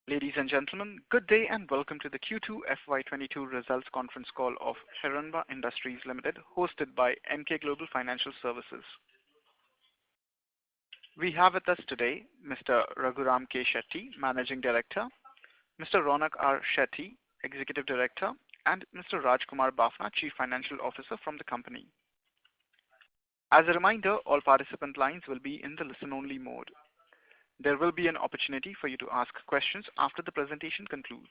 Ladies and gentlemen, good day and welcome to the Q2 FY22 results conference call of Hiranba Industries Limited, hosted by Emkay Global Financial Services. We have with us today Mr. Raghuram K. Shetty, Managing Director, Mr. Ronak R. Shetty, Executive Director, and Mr. Rajkumar Bafna, Chief Financial Officer from the company. As a reminder, all participant lines will be in the listen-only mode. There will be an opportunity for you to ask questions after the presentation concludes.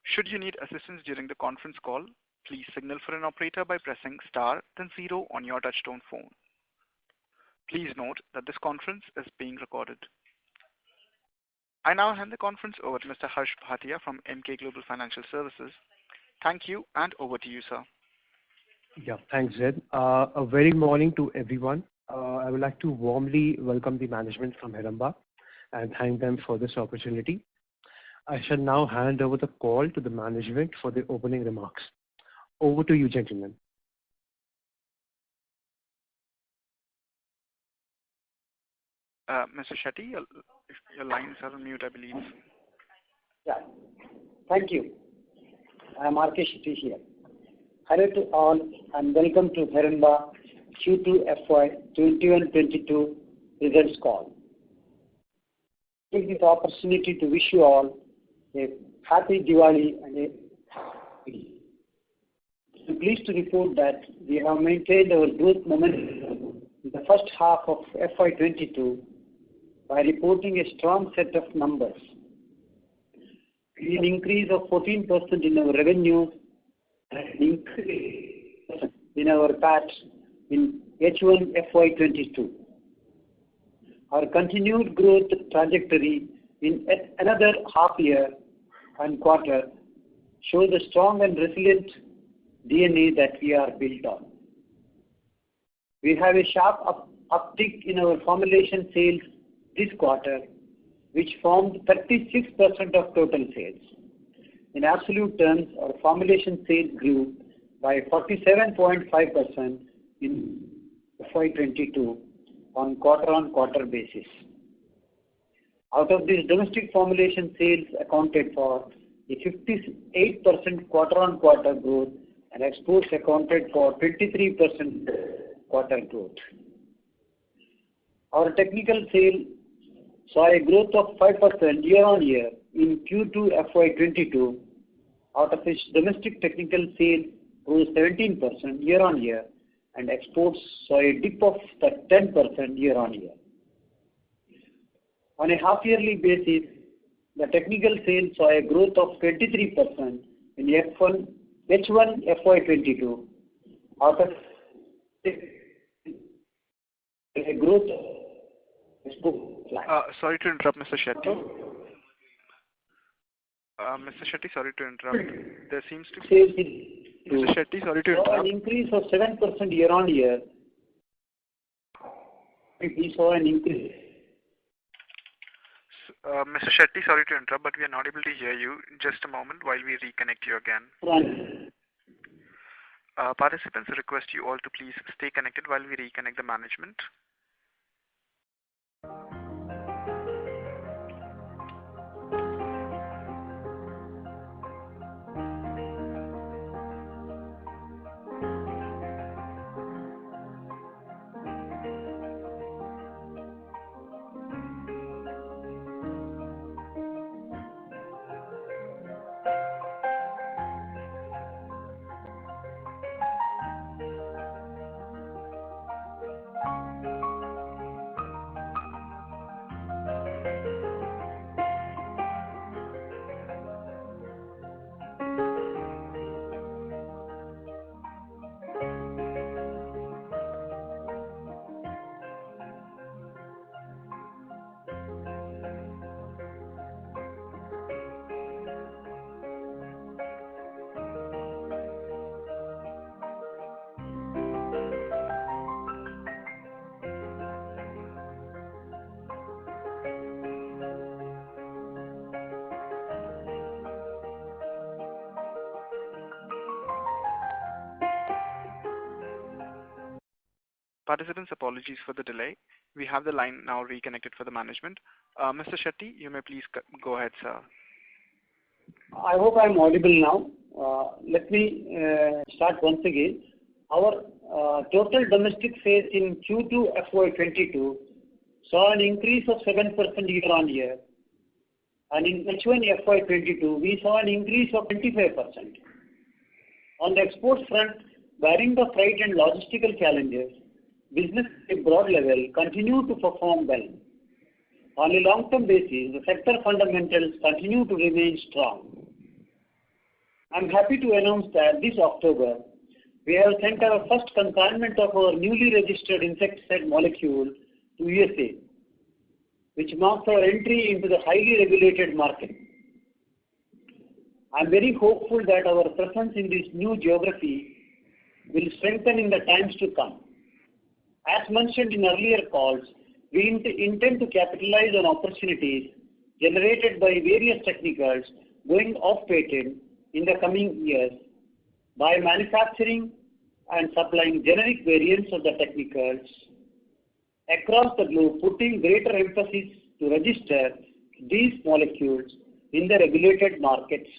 Should you need assistance during the conference call, please signal for an operator by pressing star then 0 on your touchtone phone. Please note that this conference is being recorded. I now hand the conference over to Mr. Harsh Bhatia from Emkay Global Financial Services. Thank you, and over to you, sir. Yeah, thanks, Zed. A very morning to everyone. I would like to warmly welcome the management from Hiranba and thank them for this opportunity. I shall now hand over the call to the management for the opening remarks. Over to you, gentlemen. Mr. Shetty, your lines are on mute, I believe. Yeah, thank you. I am R.K. Shetty here. Hello to all and welcome to Hiranba Q2 FY 21-22 results call. Take this opportunity to wish you all a happy Diwali and I'm pleased to report that we have maintained our growth momentum in the first half of FY 22 by reporting a strong set of numbers. An increase of 14% in our revenue and an increase in our PAT in H1 FY22. Our continued growth trajectory in another half year and quarter shows the strong and resilient DNA that we are built on. We have a sharp uptick in our formulation sales this quarter, which formed 36% of total sales. In absolute terms, our formulation sales grew by 47.5% in FY22 on quarter-on-quarter basis. Out of this, domestic formulation sales accounted for a 58% quarter-on-quarter growth and exports accounted for 23% quarter growth. Our technical sale saw a growth of 5% year-on-year in Q2 FY22. Out of which domestic technical sales rose 17% year-on-year and exports saw a dip of 10% year-on-year. On a half-yearly basis, the technical sales saw a growth of 23% in H1 FY22. Out of a growth sorry to interrupt, Mr. Shetty. Mr. Shetty, sorry to interrupt. There seems to be... Mr. Shetty, sorry to interrupt. An increase of 7% year-on-year. We saw an increase. Mr. Shetty, sorry to interrupt, but we are not able to hear you. Just a moment while we reconnect you again. Right. Participants request you all to please stay connected while we reconnect the management. Participants, apologies for the delay. We have the line now reconnected for the management. Mr. Shetty, you may please go ahead, sir. I hope I'm audible now. Let me start once again. Our total domestic sales in Q2 FY22 saw an increase of 7% year on year, and in H1 FY22 we saw an increase of 25%. On the export front, barring the freight and logistical challenges, business at broad level continue to perform well. On a long-term basis, the sector fundamentals continue to remain strong. I am happy to announce that this October, we have sent our first consignment of our newly registered insecticide molecule to USA, which marks our entry into the highly regulated market. I am very hopeful that our presence in this new geography will strengthen in the times to come. As mentioned in earlier calls, we intend to capitalize on opportunities generated by various technicals going off patent in the coming years by manufacturing and supplying generic variants of the technicals across the globe, putting greater emphasis to register these molecules in the regulated markets.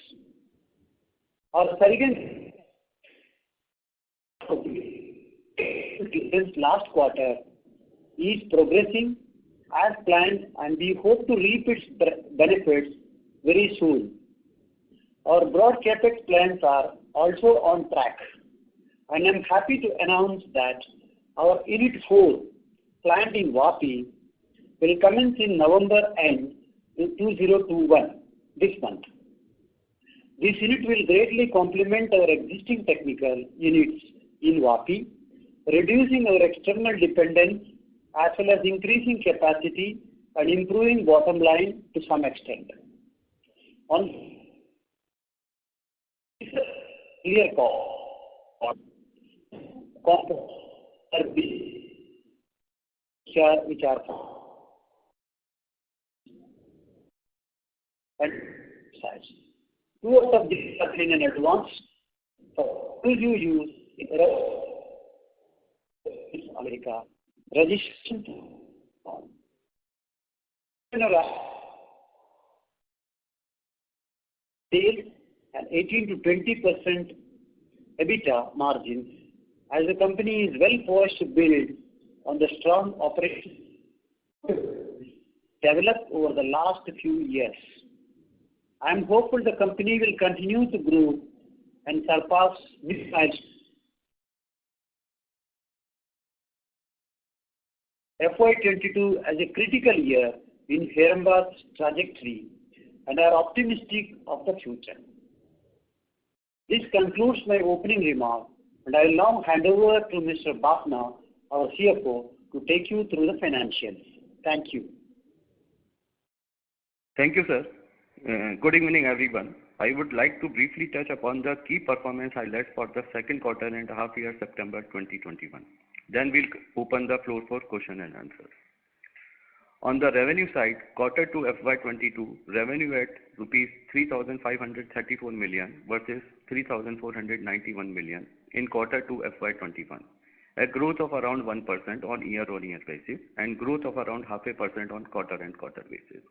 Our surrogate last quarter is progressing as planned, and we hope to reap its benefits very soon. Our broad capex plans are also on track, and I am happy to announce that our Unit 4 plant in Vapi will commence in November end 2021 this month. This unit will greatly complement our existing technical units in Vapi, reducing our external dependence as well as increasing capacity and improving bottom line to some extent. On clear call, which are and size. Two of these are in advance for you use in America. Registration sales and 18 to 20% EBITDA margins, as the company is well poised to build on the strong operations developed over the last few years. I am hopeful the company will continue to grow and surpass this milestone. FY22 as a critical year in Heramba's trajectory, and are optimistic of the future. This concludes my opening remark, and I will now hand over to Mr. Bafna, our CFO, to take you through the financials. Thank you. Thank you, sir. Good evening, everyone. I would like to briefly touch upon the key performance highlights for the second quarter and half year September 2021. Then we'll open the floor for question and answers. On the revenue side, quarter 2 FY22 revenue at rupees 3,534 million versus 3,491 million in quarter 2 FY21, a growth of around 1% on year-on-year basis and growth of around 0.5% on quarter-on-quarter basis.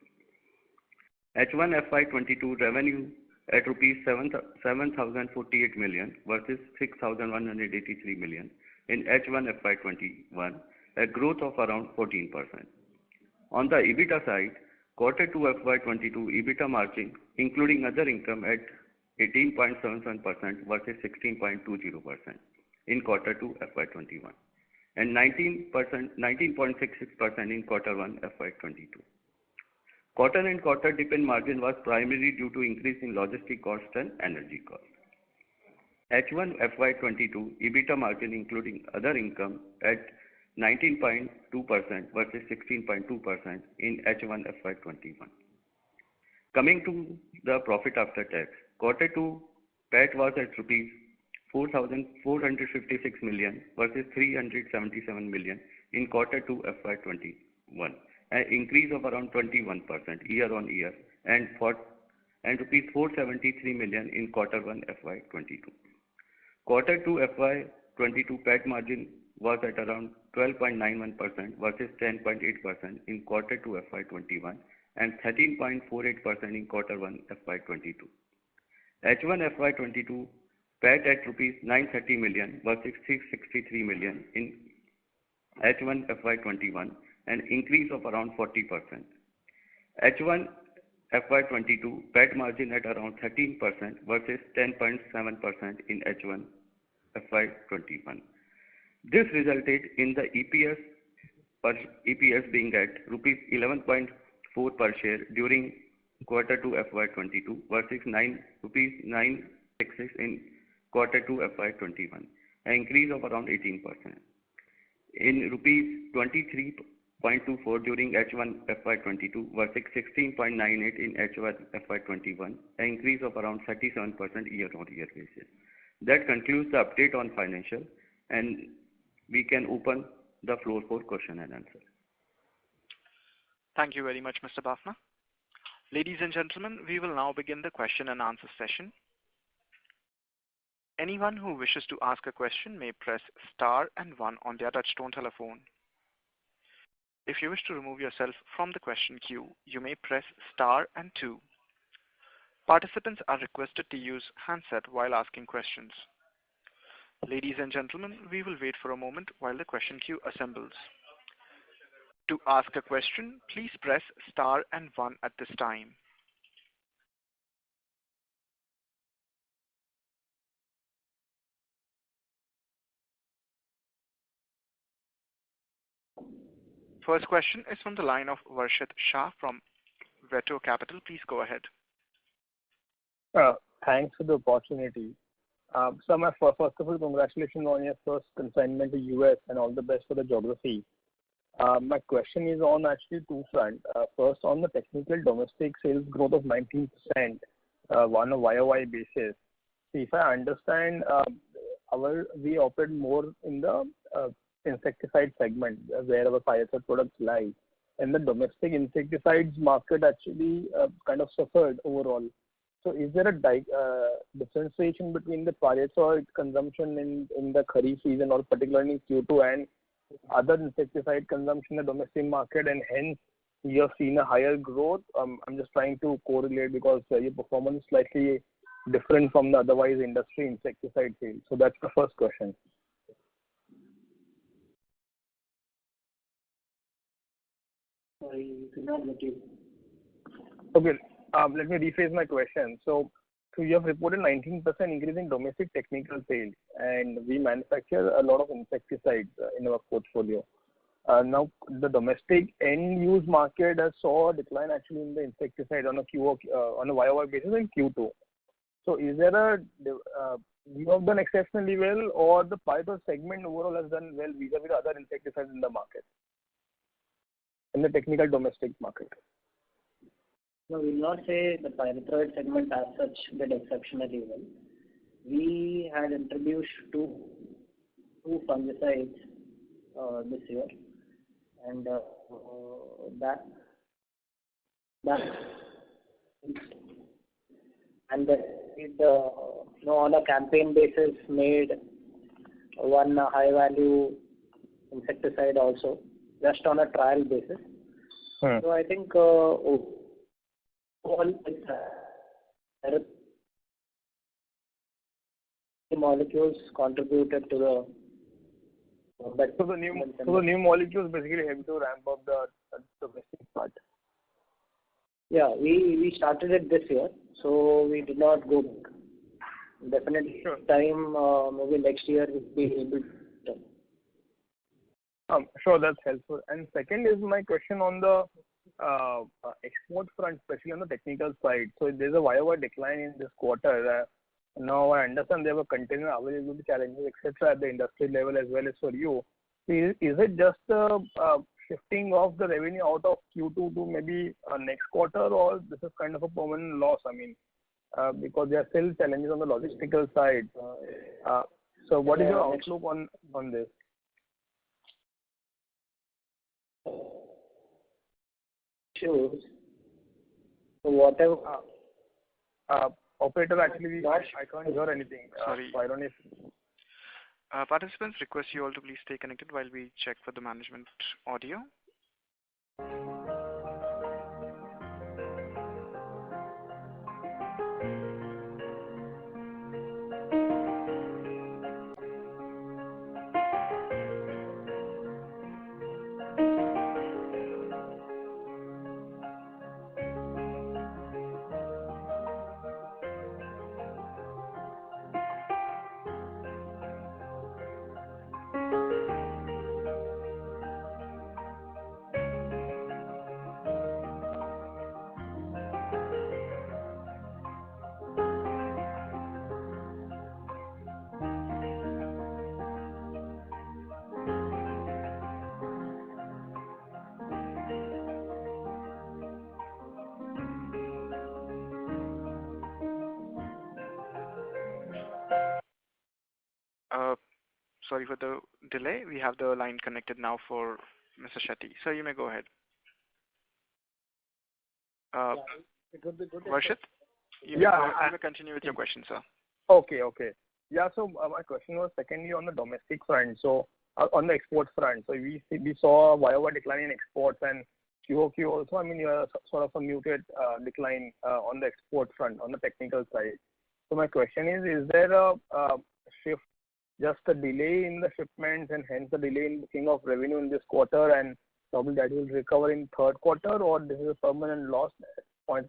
H1 FY22 revenue at rupees 7,048 million versus 6,183 million in H1 FY21, a growth of around 14%. On the EBITDA side, quarter 2 FY22 EBITDA margin, including other income, at 18.77% versus 16.20% in quarter 2 FY21 and 19.66% in quarter 1 FY22. Quarter-on-quarter dip in margin was primarily due to increase in logistic cost and energy cost. H1 FY22 EBITDA margin including other income at 19.2% versus 16.2% in H1 FY21. Coming to the profit after tax, quarter 2 PAT was at rupees 4,456 million versus 377 million in quarter 2 FY21, an increase of around 21% year on year, and rupees 473 million in quarter 1 FY22. Quarter 2 FY22 PAT margin was at around 12.91% versus 10.8% in quarter 2 FY21 and 13.48% in quarter 1 FY22. H1 FY22 PAT at rupees 930 million versus 663 million in H1 FY21, an increase of around 40%. H1 FY22 PAT margin at around 13% versus 10.7% in H1 FY21. This resulted in the EPS being at rupees 11.4 per share during quarter 2 FY22 versus rupees 966 in quarter 2 FY21, an increase of around 18%. In rupees 23.24 during H1 FY22 versus 16.98 in H1 FY21, an increase of around 37% year-on-year basis. That concludes the update on financial, and we can open the floor for question and answer. Thank you very much, Mr. Bafna. Ladies and gentlemen, we will now begin the question and answer session. Anyone who wishes to ask a question may press star and 1 on their touchtone telephone. If you wish to remove yourself from the question queue, you may press star and 2. Participants are requested to use handset while asking questions. Ladies and gentlemen, we will wait for a moment while the question queue assembles. To ask a question, please press star and 1 at this time. First question is from the line of Varshit Shah from Veto Capital. Please go ahead. Thanks for the opportunity. So my first of all, congratulations on your first consignment to US and all the best for the geography. My question is on actually two fronts. First, on the technical domestic sales growth of 19% on a YOY basis. If I understand, we operate more in the insecticide segment where our Fireside products lie, and the domestic insecticides market actually kind of suffered overall. So is there a differentiation between the Fireside consumption in the Kharif season or particularly in Q2 and other insecticide consumption in the domestic market, and hence you have seen a higher growth? I'm just trying to correlate because your performance is slightly different from the otherwise industry insecticide sales. So that's the first question. Okay, let me rephrase my question. So you have reported 19% increase in domestic technical sales, and we manufacture a lot of insecticides in our portfolio. Now, the domestic end-use market has saw a decline actually in the insecticide on a YOY basis in Q2. So is there you have done exceptionally well, or the Pyrethroid segment overall has done well vis-a-vis other insecticides in the market, in the technical domestic market? No, we will not say the Pyrethroid segment as such did exceptionally well. We had introduced two fungicides this year, and that and it on a campaign basis made one high value insecticide also, just on a trial basis. So I think all molecules contributed to the so the new molecules basically help to ramp up the domestic part. Yeah, we started it this year, so we did not go back. Definitely, time maybe next year we'll be able to. Sure, that's helpful. And second is my question on the export front, especially on the technical side. So there's a YOY decline in this quarter. Now I understand there were container availability challenges, etc., at the industry level as well as for you. Is it just shifting of the revenue out of Q2 to maybe next quarter, or this is kind of a permanent loss? I mean, because there are still challenges on the logistical side. So what is your outlook on this? Sure. So whatever. Operator, actually, I can't hear anything. Sorry. So I don't know if... Participants, request you all to please stay connected while we check for the management audio. Sorry for the delay. We have the line connected now for Mr. Shetty. Sir, you may go ahead. It would be good. Varshit, you may continue with your question, sir. Okay. Yeah, so my question was secondly on the domestic front. So on the export front, so we saw a YOY decline in exports and QOQ also. I mean, sort of a muted decline on the export front on the technical side. So my question is there a shift, just a delay in the shipments and hence the delay in booking of revenue in this quarter, and probably that will recover in third quarter, or this is a permanent loss?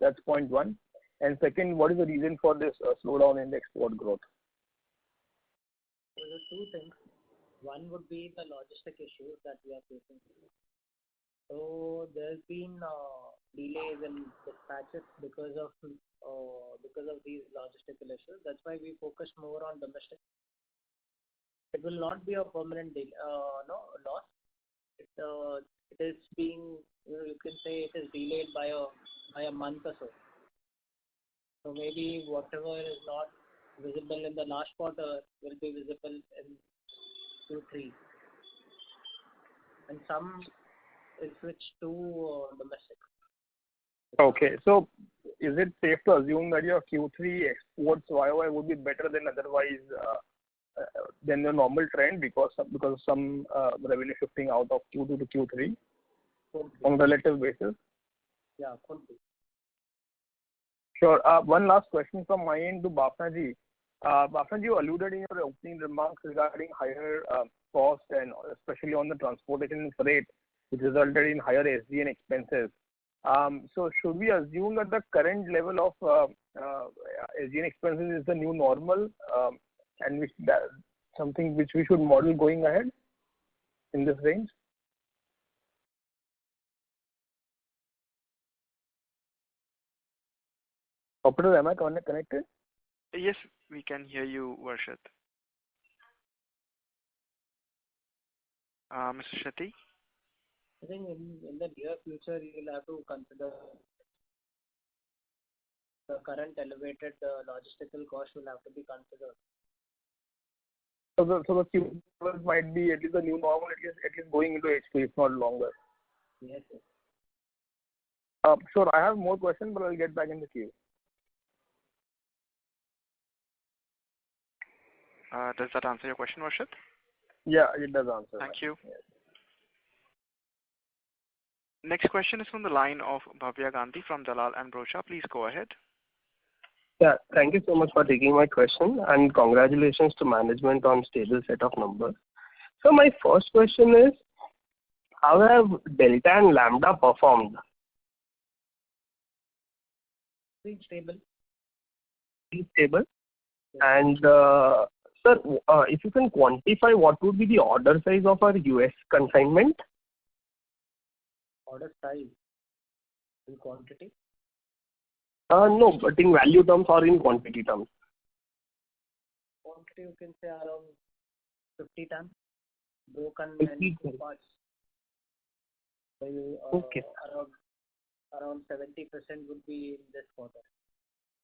That's point one. And second, what is the reason for this slowdown in the export growth? There are two things. One would be the logistic issues that we are facing. So there's been delays in dispatches because of these logistical issues. That's why we focus more on domestic. It will not be a permanent loss. It is being, you can say it is delayed by a month or so. So maybe whatever is not visible in the last quarter will be visible in Q3. And some will switch to domestic. Okay, so is it safe to assume that your Q3 exports YOY would be better than otherwise than the normal trend because of some revenue shifting out of Q2 to Q3 on relative basis? Yeah, could be. Sure. One last question from my end to Bafna ji. Bafna ji, you alluded in your opening remarks regarding higher cost and especially on the transportation and freight, which resulted in higher SG&A expenses. So should we assume that the current level of SG&A expenses is the new normal and something which we should model going ahead in this range? Operator, am I connected? Yes, we can hear you, Varshit. Mr. Shetty? I think in the near future, you will have to consider the current elevated logistical cost will have to be considered. So the Q might be at least the new normal, at least going into H2, if not longer. Yes. Sure, I have more questions, but I'll get back in the queue. Does that answer your question, Varshit? Yeah, it does answer. Thank you. Yes. Next question is from the line of Bhavya Gandhi from Dalal and Broacha. Please go ahead. Yeah, thank you so much for taking my question and congratulations to management on stable set of numbers. So my first question is, how have Delta and Lambda performed? Being stable. Being stable. And sir, if you can quantify what would be the order size of our US consignment? Order size in quantity? No, but in value terms or in quantity terms. Quantity you can say around 50 tons, broken 50 into parts. So okay. Around 70% would be in this quarter,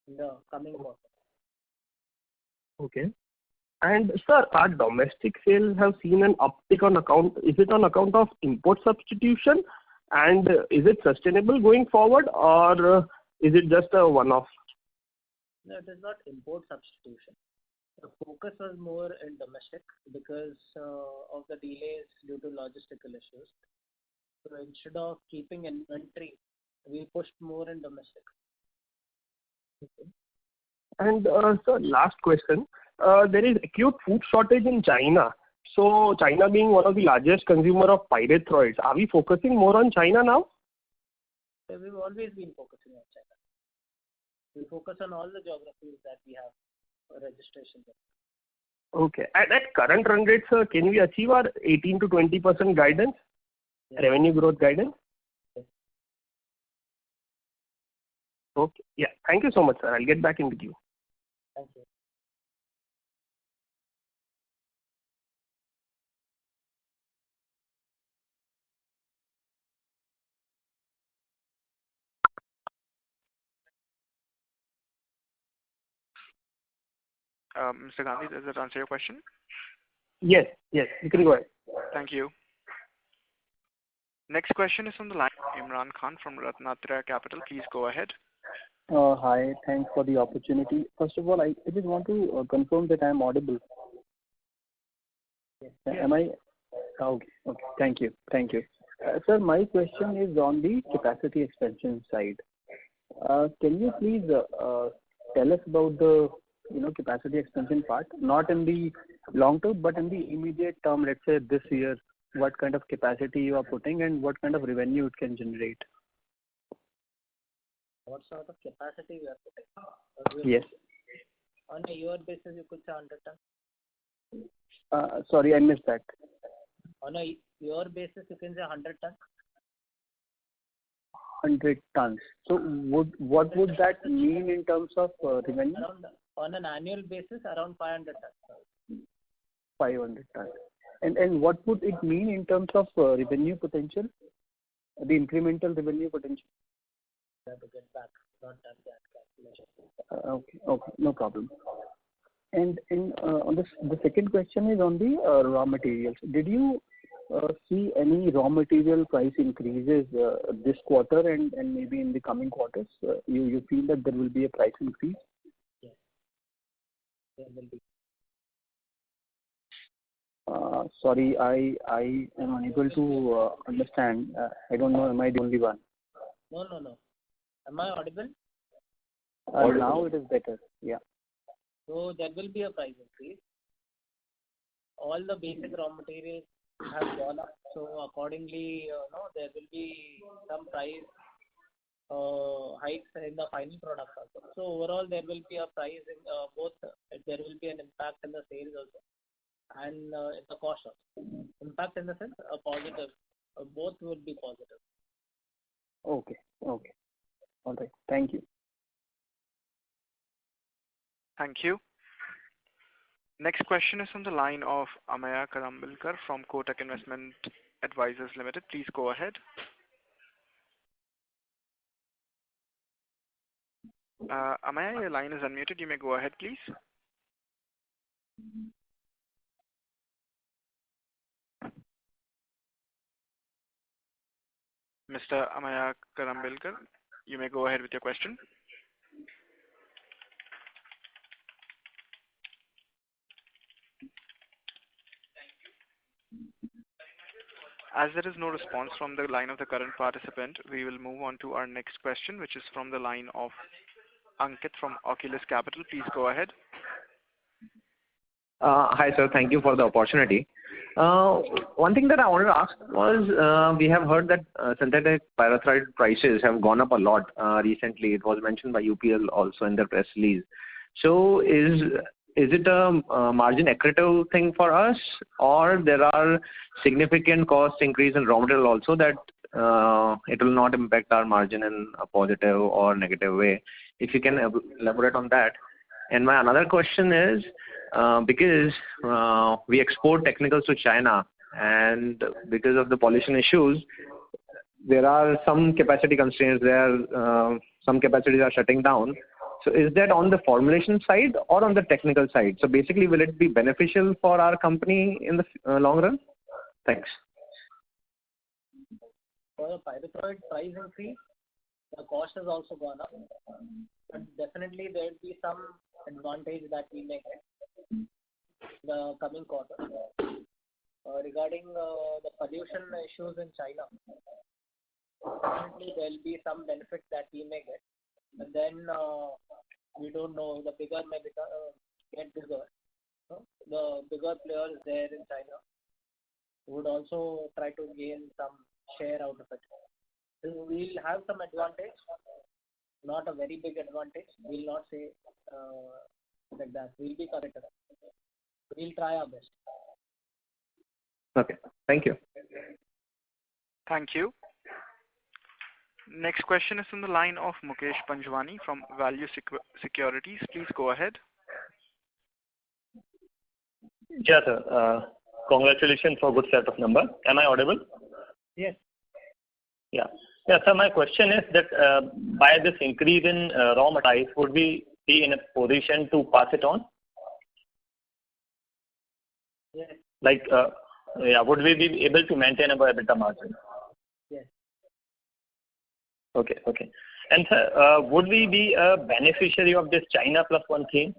in the coming quarter. Okay. And sir, our domestic sales have seen an uptick on account. Is it on account of import substitution? And is it sustainable going forward, or is it just a one-off? No, it is not import substitution. The focus was more in domestic because of the delays due to logistical issues. So instead of keeping inventory, we pushed more in domestic. And sir, last question. There is acute food shortage in China. So China being one of the largest consumer of pyrethroids, are we focusing more on China now? So we've always been focusing on China. We focus on all the geographies that we have registration in. Okay. At current run rate, sir, can we achieve our 18 to 20% guidance, revenue growth guidance? Okay. Yeah. Thank you so much, sir. I'll get back into queue. Thank you. Mr. Gandhi, does that answer your question? Yes. Yes. You can go ahead. Thank you. Next question is on the line, Imran Khan from Ratnatraya Capital. Please go ahead. Hi. Thanks for the opportunity. First of all, I just want to confirm that I am audible. Yes. Am I? Okay. Okay. Thank you. Thank you. Sir, my question is on the capacity expansion side. Can you please tell us about the capacity expansion part, not in the long term, but in the immediate term, let's say this year, what kind of capacity you are putting and what kind of revenue it can generate? What sort of capacity we are putting? Yes. On a year basis, you could say 100 tons. Sorry, I missed that. On a year basis, you can say 100 tons. 100 tons. So what would that mean in terms of revenue? On an annual basis, around 500 tons. 500 tons. And what would it mean in terms of revenue potential? The incremental revenue potential? I have to get back. Not done that calculation. Okay, no problem. And on the second question is on the raw materials. Did you see any raw material price increases this quarter and maybe in the coming quarters? You feel that there will be a price increase? Yes, there will be. Sorry, I am unable to understand. I don't know, am I the only one? No. Am I audible? Now it is better, yeah. So there will be a price increase. All the basic raw materials have gone up. So accordingly, there will be some price hikes in the final product also. So overall, there will be a price in both. There will be an impact in the sales also and in the cost also. Impact in the sense a positive. Both will be positive. Okay. All right. Thank you. Thank you. Next question is on the line of Amaya Karambilkar from Kotak Investment Advisors Limited. Please go ahead. Amaya, your line is unmuted. You may go ahead, please. Mr. Amaya Karambilkar, you may go ahead with your question. As there is no response from the line of the current participant, we will move on to our next question, which is from the line of Ankit from Oculus Capital. Please go ahead. Hi, sir. Thank you for the opportunity. One thing that I wanted to ask was we have heard that synthetic pyrethroid prices have gone up a lot recently. It was mentioned by UPL also in their press release. So is it a margin accretive thing for us, or there are significant cost increase in raw material also that it will not impact our margin in a positive or negative way? If you can elaborate on that. And my another question is, because we export technicals to China, and because of the pollution issues, there are some capacity constraints there. Some capacities are shutting down. So is that on the formulation side or on the technical side? So basically, will it be beneficial for our company in the long run? Thanks. For the pyrethroid price increase, the cost has also gone up. But definitely there will be some advantage that we may get. the coming quarter. Regarding the pollution issues in China, definitely there will be some benefit that we may get. But then we don't know, the bigger may get bigger. The bigger players there in China would also try to gain some share out of it. So we'll have some advantage, not a very big advantage. We'll not say like that. We'll be correct. We'll try our best. Okay. Thank you. Thank you. Next question is from the line of Mukesh Panjwani from Value Securities. Please go ahead. Yeah, sir. Congratulations for good set of numbers. Am I audible? Yes. Yeah. Yeah, sir, my question is that by this increase in raw materials, would we be in a position to pass it on? Yes. Like, would we be able to maintain our EBITDA margin? Yes. Okay. And sir, would we be a beneficiary of this China Plus One theme,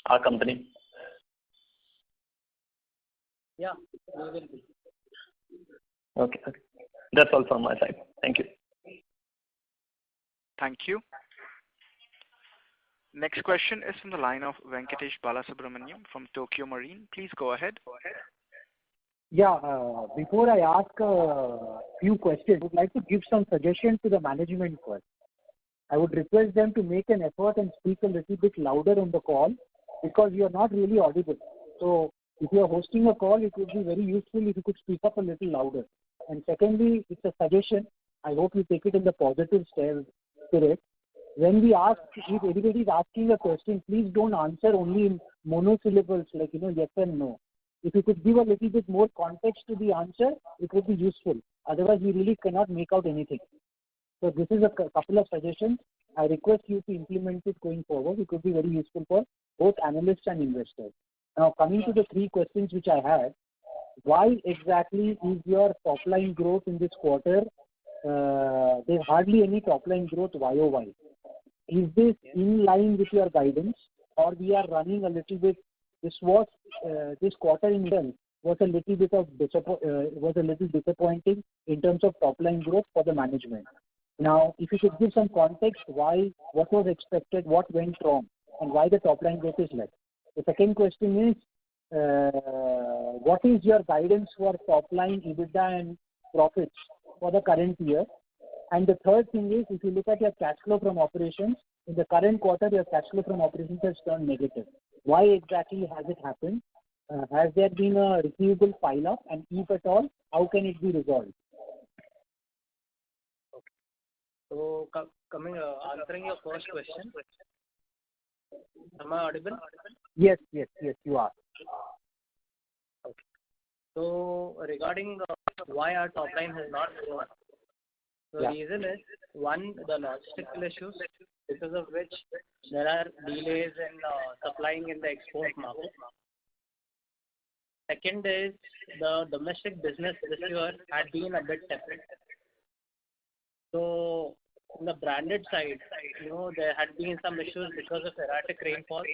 our company? Yeah, we will be. Okay. That's all from my side. Thank you. Thank you. Next question is from the line of Venkatesh Balasubramaniam from Tokio Marine. Please go ahead. Yeah, before I ask a few questions, I would like to give some suggestions to the management first. I would request them to make an effort and speak a little bit louder on the call because you are not really audible. So if you are hosting a call, it would be very useful if you could speak up a little louder. And secondly, it's a suggestion. I hope you take it in the positive spirit. When we ask, if anybody is asking a question, please don't answer only in monosyllables like, yes and no. If you could give a little bit more context to the answer, it would be useful. Otherwise, we really cannot make out anything. So this is a couple of suggestions. I request you to implement it going forward. It could be very useful for both analysts and investors. Now, coming to the three questions which I had, why exactly is your top line growth in this quarter? There's hardly any top line growth YOY. Is this in line with your guidance, or we are running a little bit? This quarter in itself was a little disappointing in terms of top line growth for the management. Now, if you could give some context, what was expected, what went wrong, and why the top line growth is less. The second question is, what is your guidance for top line, EBITDA, and profits for the current year? And the third thing is, if you look at your cash flow from operations, in the current quarter, your cash flow from operations has turned negative. Why exactly has it happened? Has there been a receivable pile-up? And if at all, how can it be resolved? Okay. So, answering your first question, am I audible? Yes, you are. Okay. So, regarding why our top line has not grown, the reason is, one, the logistical issues, because of which there are delays in supplying in the export market. Second is, the domestic business this year had been a bit separate. So, on the branded side, there had been some issues because of erratic rainfall.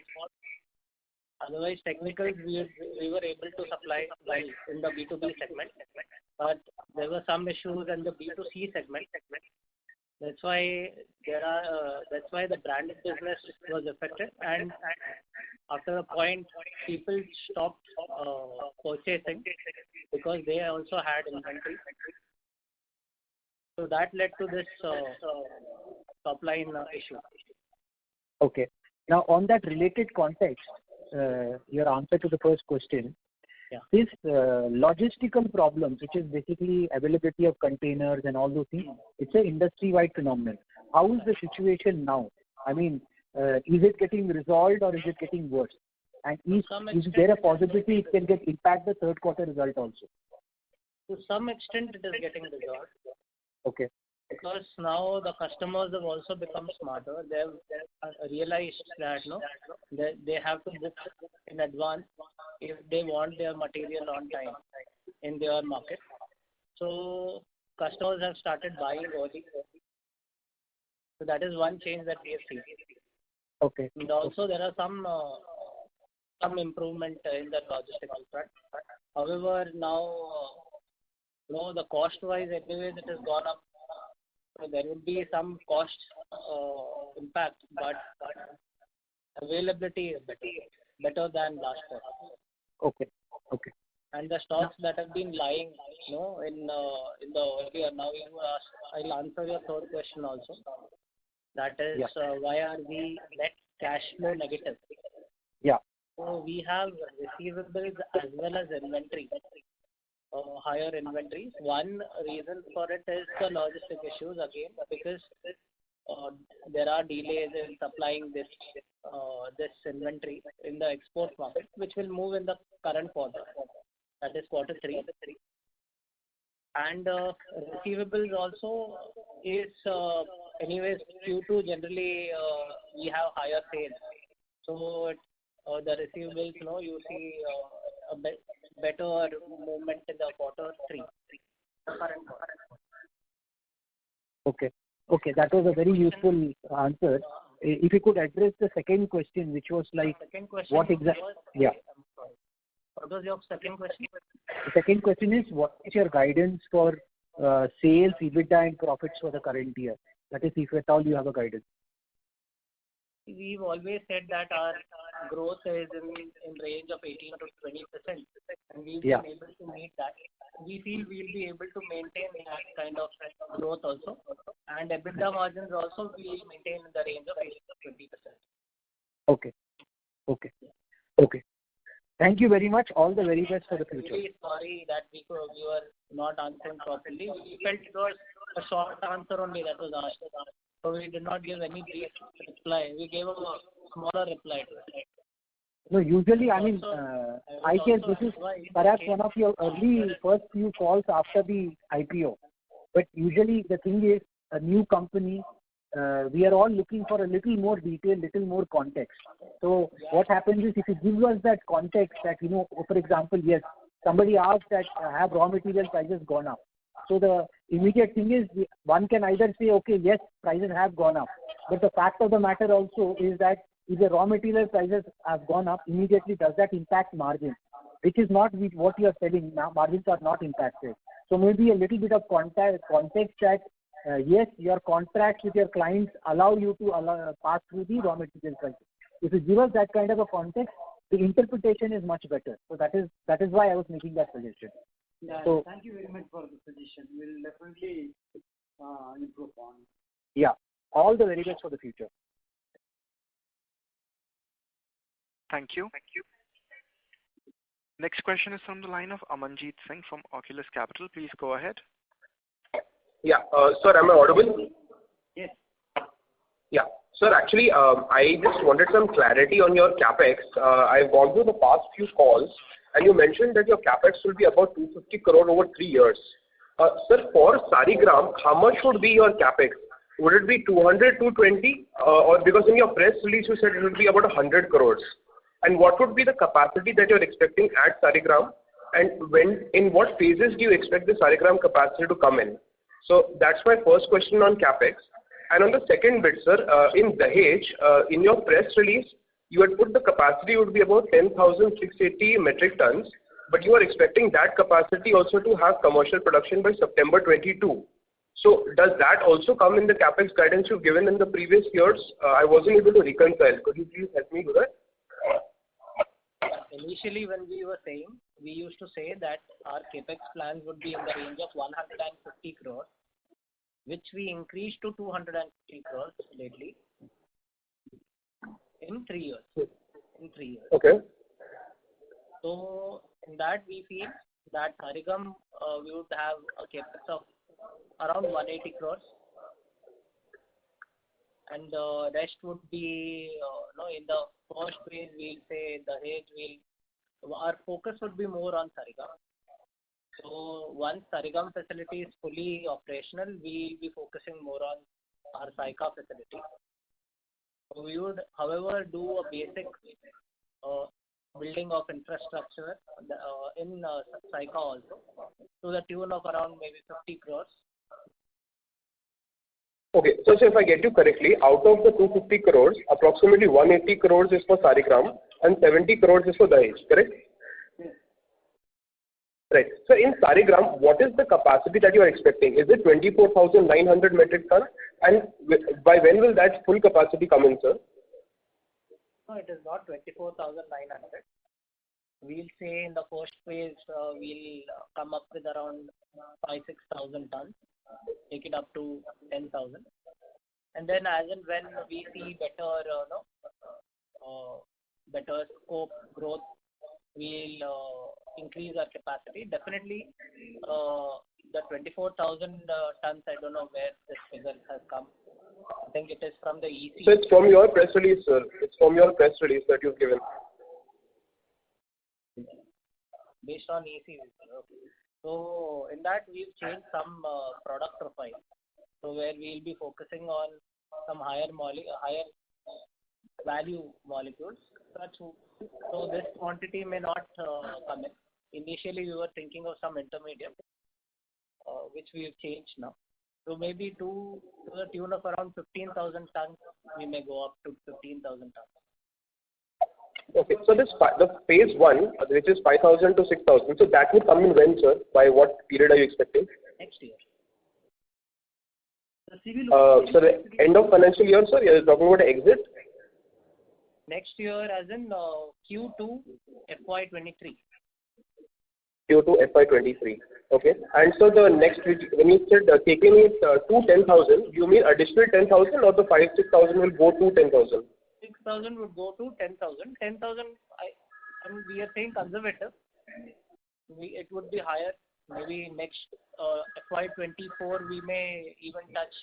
Otherwise, technicals we were able to supply well in the B2B segment, but there were some issues in the B2C segment. That's why the branded business was affected, and after a point, people stopped purchasing because they also had inventory. So that led to this top line issue. Okay. Now, on that related context, your answer to the first question, this logistical problems, which is basically availability of containers and all those things, it's an industry-wide phenomenon. How is the situation now? I mean, is it getting resolved or is it getting worse? And is there a possibility it can impact the third quarter result also? To some extent, it is getting resolved. Okay. Because now the customers have also become smarter. They have realized that they have to book in advance if they want their material on time in their market. So customers have started buying early. So that is one change that we have seen. Okay. And also there are some some improvement in the logistical front. However, now, the cost-wise, anyways, it has gone up. So there will be some cost impact, but availability is better than last year. Okay. And the stocks that have been lying, in the earlier, now you ask, I'll answer your third question also. That is, why are we net cash flow negative? Yeah. So we have receivables as well as inventory, higher inventories. One reason for it is the logistic issues again, because there are delays in supplying this inventory in the export market, which will move in the current quarter, that is quarter 3. And receivables also is anyways Q2 generally we have higher sales, so the receivables, you see a better movement in the quarter 3, the current quarter. Okay, that was a very useful answer. If you could address the second question, which was like, second question what exactly? Yeah. I'm sorry. What was your second question? The second question is, what is your guidance for sales, EBITDA, and profits for the current year? That is, if at all you have a guidance. We've always said that our growth is in range of 18 to 20%, and we've been able to meet that. We feel we'll be able to maintain that kind of growth also, and EBITDA margins also we will maintain in the range of 18 to 20%. Okay. Thank you very much. All the very best for the future. Really sorry that we were not answering properly. We felt it was a short answer only that was asked. So we did not give any brief reply. We gave a smaller reply to it. No, usually, I guess this is perhaps one of your first few calls after the IPO. But usually the thing is, a new company, we are all looking for a little more detail, little more context. So what happens is, if you give us that context that, for example, yes, somebody asked that have raw material prices gone up? So the immediate thing is, one can either say, okay, yes, prices have gone up. But the fact of the matter also is that if the raw material prices have gone up, immediately does that impact margin? Which is not what you are telling now. Margins are not impacted. So maybe a little bit of context that yes, your contracts with your clients allow you to pass through the raw material prices. If you give us that kind of a context, the interpretation is much better. So that is why I was making that suggestion. Yeah, so, thank you very much for the suggestion. We'll definitely improve on it. Yeah, all the very best for the future. Thank you. Next question is from the line of Amanjeet Singh from Oculus Capital. Please go ahead. Yeah, sir, am I audible? Yes. Yeah, sir, actually, I just wanted some clarity on your capex. I've gone through the past few calls, and you mentioned that your capex will be about 250 crore over 3 years. Sir, for Sarigram, how much would be your capex? Would it be 200, 220? Or because in your press release you said it would be about 100 crores. And what would be the capacity that you're expecting at Sarigram? And in what phases do you expect the Sarigram capacity to come in? So that's my first question on capex. And on the second bit, sir, in Dahej, in your press release, you had put the capacity would be about 10,680 metric tons, but you are expecting that capacity also to have commercial production by September 22. So does that also come in the capex guidance you've given in the previous years? I wasn't able to reconcile. Could you please help me with that? Initially, when we used to say that our capex plans would be in the range of 150 crores, which we increased to 250 crores lately in 3 years. Okay. So in that we feel that Sarigram we would have a capex of around 180 crores, and the rest would be in the first phase we'll say Dahej our focus would be more on Sarigram. So once Sarigram facility is fully operational, we will be focusing more on our Saika facility. So we would, however, do a basic building of infrastructure in Saika also, to the tune of around maybe 50 crores. Okay, so if I get you correctly, out of the 250 crores, approximately 180 crores is for Sarigram and 70 crores is for Dahej, correct? Right. So in Sarigram, what is the capacity that you are expecting? Is it 24,900 metric ton? And by when will that full capacity come in, sir? No, it is not 24,900. We'll say in the first phase, we'll come up with around 5,000-6,000 tons, take it up to 10,000. And then as and when we see better scope growth, we'll increase our capacity. Definitely, the 24,000 tons, I don't know where this figure has come. I think it is from the EC. So it's from your press release, sir. It's from your press release that you've given. Based on EC. Okay. So in that we've changed some product profile. So where we'll be focusing on some higher value molecules. So this quantity may not come in. Initially we were thinking of some intermediate, which we have changed now. So maybe to the tune of around 15,000 tons, we may go up to 15,000 tons. Okay, so the phase 1, which is 5,000 to 6,000, so that would come in when, sir? By what period are you expecting? Next year. So the end of financial year, sir, you're talking about exit? Next year as in Q2 FY23. Q2 FY23. Okay. And so the next, when you said taking it to 10,000, you mean additional 10,000 or the 5,000-6,000 will go to 10,000? 6,000 would go to 10,000. 10,000, we are saying conservative. It would be higher. Maybe next FY24 we may even touch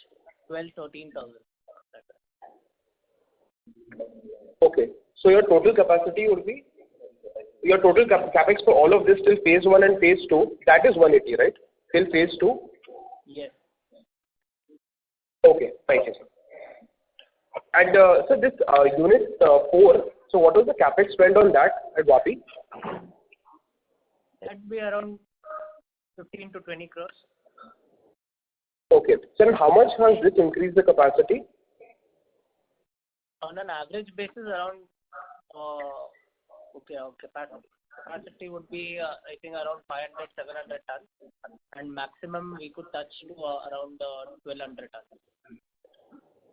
12,000-13,000. Okay. So your total capacity would be, your total capex for all of this till phase 1 and phase 2, that is 180, right? Till phase 2? Yes. Okay. Thank you, sir. And so this unit 4, so what was the capex spend on that at Vapi? That would be around 15 to 20 crores. Okay. Sir, how much has this increased the capacity? On an average basis, around capacity would be I think around 500-700 tons, and maximum we could touch to around 1,200 tons.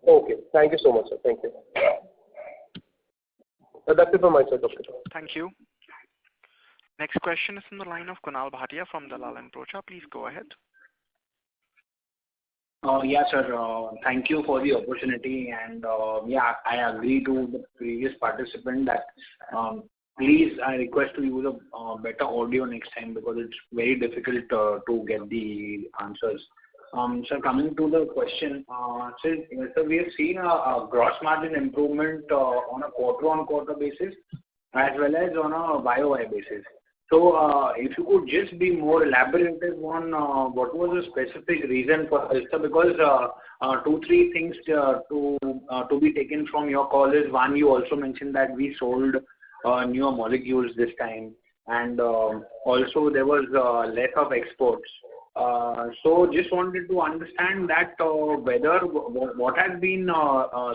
Okay. Thank you so much, sir. Thank you. That's it from my side, Dr. Thank you. Next question is from the line of Kunal Bhatia from Dalal & Broacha. Please go ahead. Yeah, sir. Thank you for the opportunity. And yeah, I agree to the previous participant that please, I request to use a better audio next time because it's very difficult to get the answers. Sir, coming to the question, so we have seen a gross margin improvement on a quarter-on-quarter basis as well as on a YOY basis. So if you could just be more elaborative on what was the specific reason for this, because 2-3 things to be taken from your call is, one, you also mentioned that we sold newer molecules this time, and also there was less of exports. So just wanted to understand that whether what has been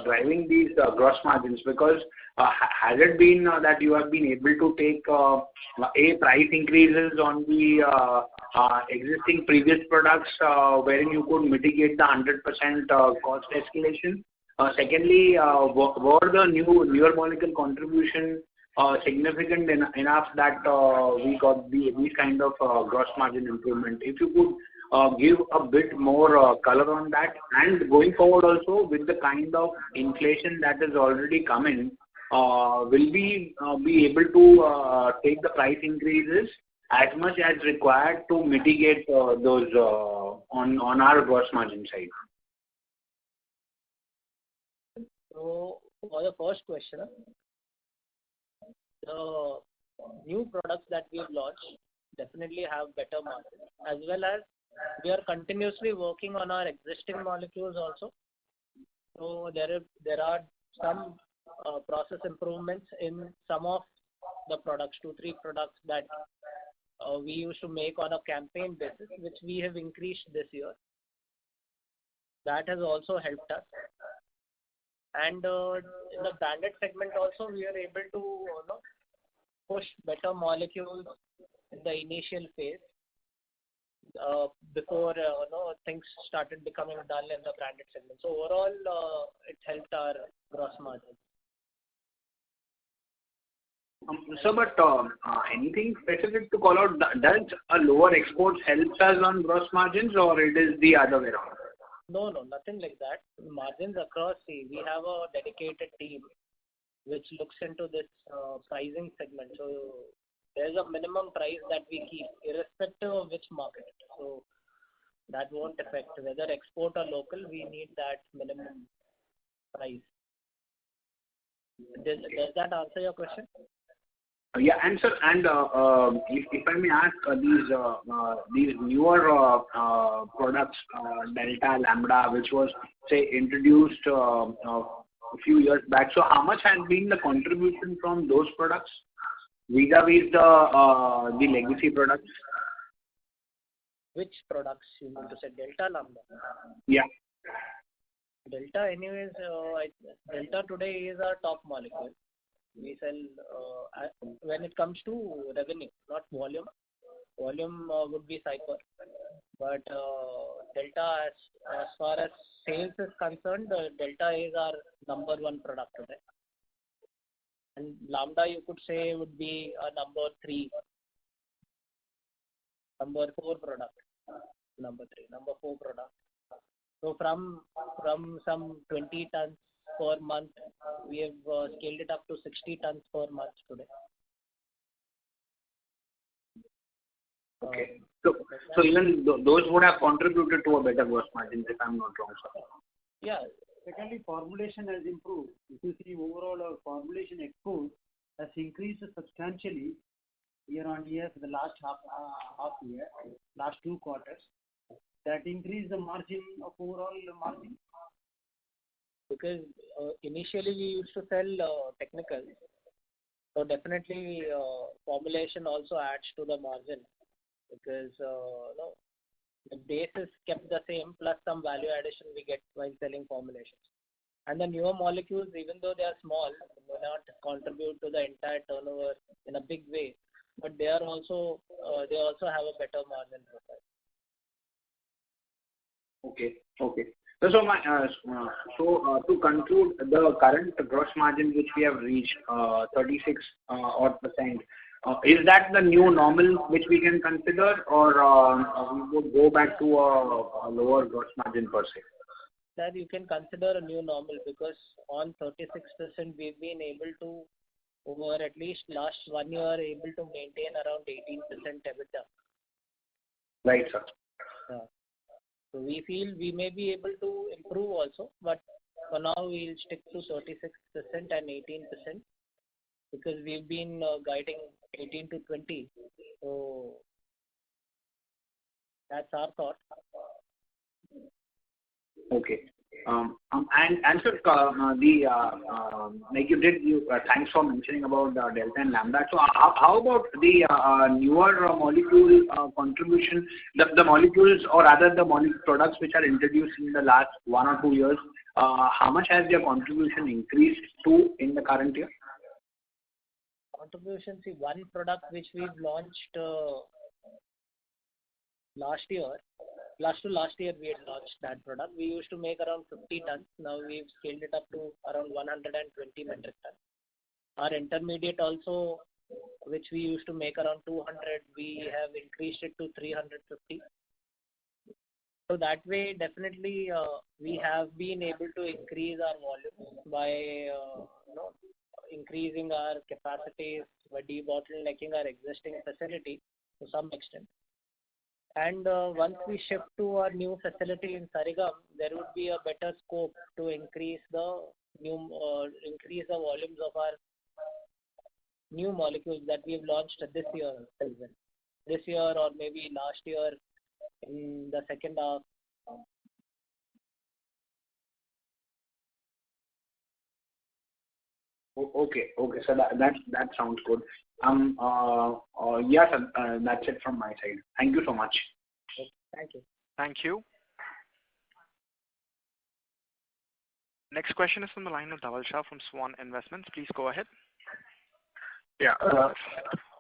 driving these gross margins, because has it been that you have been able to take price increases on the existing previous products wherein you could mitigate the 100% cost escalation? Secondly, were the newer molecule contribution significant enough that we got these kind of gross margin improvement? If you could give a bit more color on that, and going forward also with the kind of inflation that has already come in, will we be able to take the price increases as much as required to mitigate those on our gross margin side? So for the first question, the new products that we have launched definitely have better margins, as well as we are continuously working on our existing molecules also. So there are some process improvements in some of the products, 2-3 products that we used to make on a campaign basis, which we have increased this year. That has also helped us. And in the branded segment also, we are able to push better molecules in the initial phase before things started becoming dull in the branded segment. So overall, it helped our gross margin. Sir, but anything specific to call out? Does a lower exports helps us on gross margins, or it is the other way around? No, nothing like that. Margins across, we have a dedicated team which looks into this pricing segment. So there's a minimum price that we keep irrespective of which market. So that won't affect whether export or local. We need that minimum price. Does that answer your question? Yeah, and sir, and if I may ask, these newer products, Delta, Lambda, which was say introduced a few years back. So how much has been the contribution from those products vis-a-vis the legacy products? Which products you want to say? Delta, Lambda? Yeah. Delta, anyways, Delta today is our top molecule. We sell when it comes to revenue, not volume. Volume would be Cyper, but Delta, as far as sales is concerned, Delta is our number one product today. And Lambda, you could say, would be a number 4 product. Number 4 product. So from some 20 tons per month, we have scaled it up to 60 tons per month today. Okay. So even those would have contributed to a better gross margin, if I'm not wrong, sir. Yeah. Secondly, formulation has improved. If you see overall, our formulation export has increased substantially year on year for the last half year, last 2 quarters. That increased the margin of overall margin. Because initially we used to sell technicals, so definitely formulation also adds to the margin, because the base is kept the same plus some value addition we get while selling formulations. And the newer molecules, even though they are small, may not contribute to the entire turnover in a big way, but they also have a better margin profile. Okay. So to conclude, the current gross margin which we have reached, 36 odd %, is that the new normal which we can consider, or we would go back to a lower gross margin per se? That you can consider a new normal, because on 36% we've been able to, over at least last 1 year, able to maintain around 18% EBITDA. Right, sir. So we feel we may be able to improve also, but for now we'll stick to 36% and 18%, because we've been guiding 18 to 20. So that's our thought. Okay. And sir, like thanks for mentioning about Delta and Lambda. So how about the newer molecule contribution, the molecules, or rather the products which are introduced in the last 1 or 2 years? How much has their contribution increased to in the current year? Contribution, see, one product which we've launched last to last year we had launched that product. We used to make around 50 tons. Now we've scaled it up to around 120 metric tons. Our intermediate also, which we used to make around 200, we have increased it to 350. So that way, definitely, we have been able to increase our volume by increasing our capacities, by debottlenecking our existing facility to some extent. And once we shift to our new facility in Sarigam, there would be a better scope to increase the volumes of our new molecules that we've launched this year, or maybe last year in the second half. Okay. So that sounds good. Yes, that's it from my side. Thank you so much. Thank you. Thank you. Next question is from the line of Dhaval Shah from Swan Investments. Please go ahead. Yeah.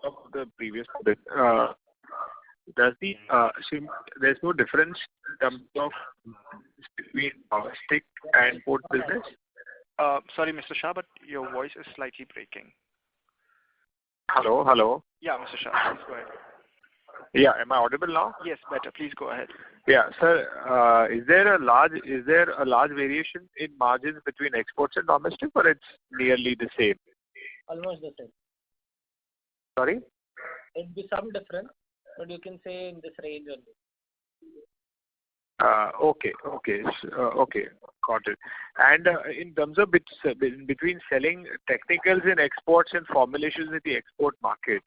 Of the previous bit, there's no difference in terms of between domestic and import business? Sorry, Mr. Shah, but your voice is slightly breaking. Hello. Yeah, Mr. Shah, please go ahead. Yeah, am I audible now? Yes, better. Please go ahead. Yeah, sir. Is there a large variation in margins between exports and domestic, or it's nearly the same? Almost the same. Sorry? It'd be some difference, but you can say in this range only. Okay, got it. And in terms of between selling technicals in exports and formulations in the export market,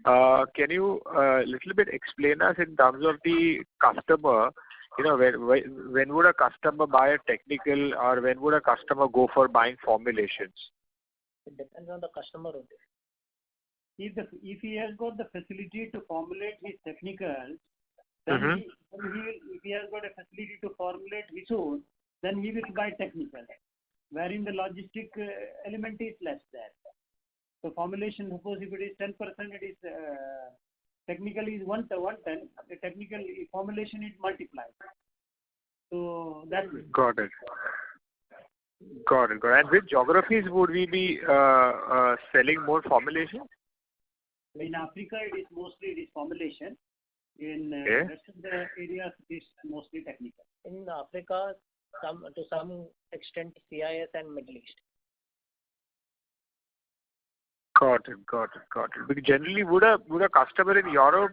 can you little bit explain us in terms of the customer? You know, when would a customer buy a technical, or when would a customer go for buying formulations? It depends on the customer only. If he has got the facility to formulate his technicals, then if he has got a facility to formulate his own, then he will buy technical, wherein the logistic element is less there. So formulation, suppose if it is 10%, it is technical is 110. The technical formulation is multiplied. So that's it. Got it. And which geographies would we be selling more formulation? In Africa, it is mostly formulation. In rest of the areas, it is mostly technical. In Africa, to some extent, CIS and Middle East. Got it. Because generally, would a customer in Europe